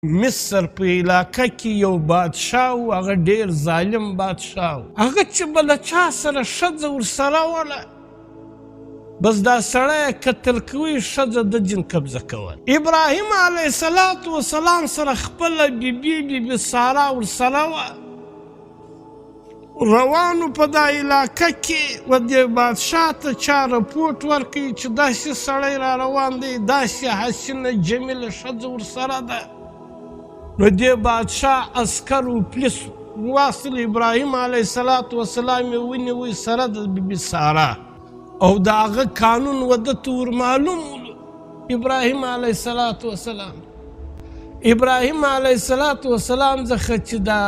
مصر په علاقه کې یو بادشاه و، هغه ډېر ظالم بادشاه و. هغه چې به له چا سره ښځه ورسره وله، بس دا سړی یې قتل کوي، ښځه د جن قبضه کول. ابراهیم علیه السلام سره خپله بیبي ساره ورسره وه. روانو په دا علاقه کې و دې بادشاه ته چا رپوټ ورکوي چې داسې سړی را روان دی، داسې حسینه جمیله ښځه ورسره ده. نو دې بادشاه عسکر و پولیس واصل ابراهیم علیه السلام یې ونیوی سره د بیبي ساره، او د هغه قانون و ده ته ورمعلوم ولو. ابراهیم علیه السلام څخه چې دا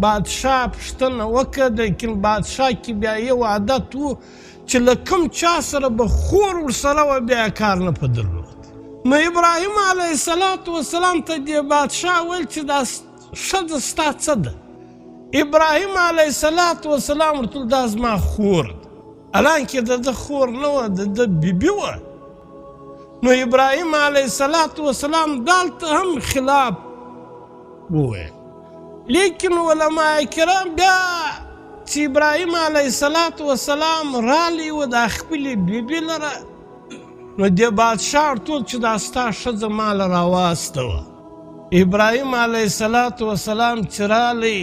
بادشاه پوښتنه وکړه، لیکن بادشاه کې بیا یو عادت و چې له کوم چا سره به خور ورسره وه بیا یې کار نه په درلود. نو ابراهیم علیه السلام ته دې بادشاه ویل چې دا ښځه ستا څه ده؟ ابراهیم علیه السلام ورته ویل دا زما خور ده، حالانکې د ده خور نه وه، د ده بیبي وه. نو ابراهیم علیه السلام دلته هم خلاف وویل، لیکن علماء کرام بیا چې ابراهیم علیه السلام رالی و د خپلې بیبي لره، نو دې بادشاه ورته وویل چې دا ستا ښځه ما له راواستوه. ابراهیم علیه السلام چې رالی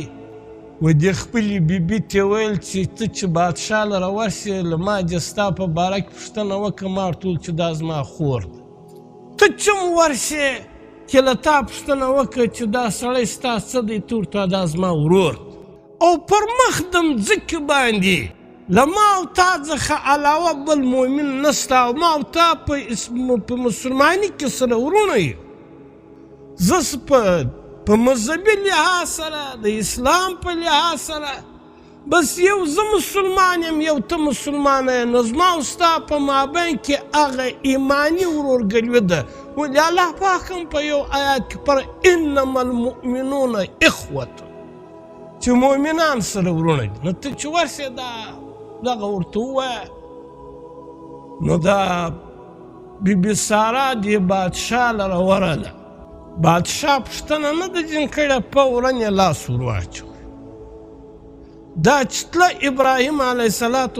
و دې خپلې بیبي ته یې ویل چې ته چې بادشاه لره ورسې، له ما دې ستا په باره کې پوښتنه وکړه، ما ورته وویل چې دا زما خور ده. ته چم ورسې چې له تا پوښتنه وکړه چې دا سړی ستا څه دی، ته ورته دا زما ورور ده، او پر مخ د مځکې باندې له ما او تا څخه علاوه بل مؤمن نسته، او ما او تا په مسلماني کې سره ورونه یو. زه په مذهبي لحاظ سره، د اسلام په لحاظ سره، بس یو زه مسلمان یم، یو ته مسلمانه یې، نو زما او ستا په مابین کې هغه ایماني ورورګلوي ده. ولې الله پاک هم په یو آیات کې پر انما المؤمنون اخوة، چې مؤمنان سره ورونه دي. نو ته چې ورسې دغه ورته ووایه. نو دا بیبي ساره دې بادشاه لره ورغله. بادشاه پوښتنه نه ده ځین کړې، فوراً یې لاس ور واچوه. دا چې تله ابراهیم علیه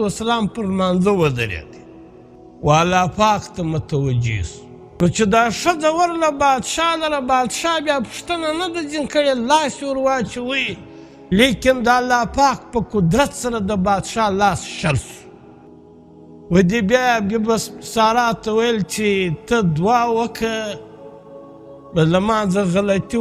السلام پر لمانځه ودرېد، و الله پاک ته متوجه سو. نو چې دا ښځه ورله بادشاه لره، بادشاه بیا پوښتنه نه ده ځین کړې، لاس یې ور واچوی، لیکن د الله پاک په قدرت سره د بادشاه لاس شل سو. و دې بیا بیبي ساره ته ویل چې ته دعا وکړه، له ما څه غلطي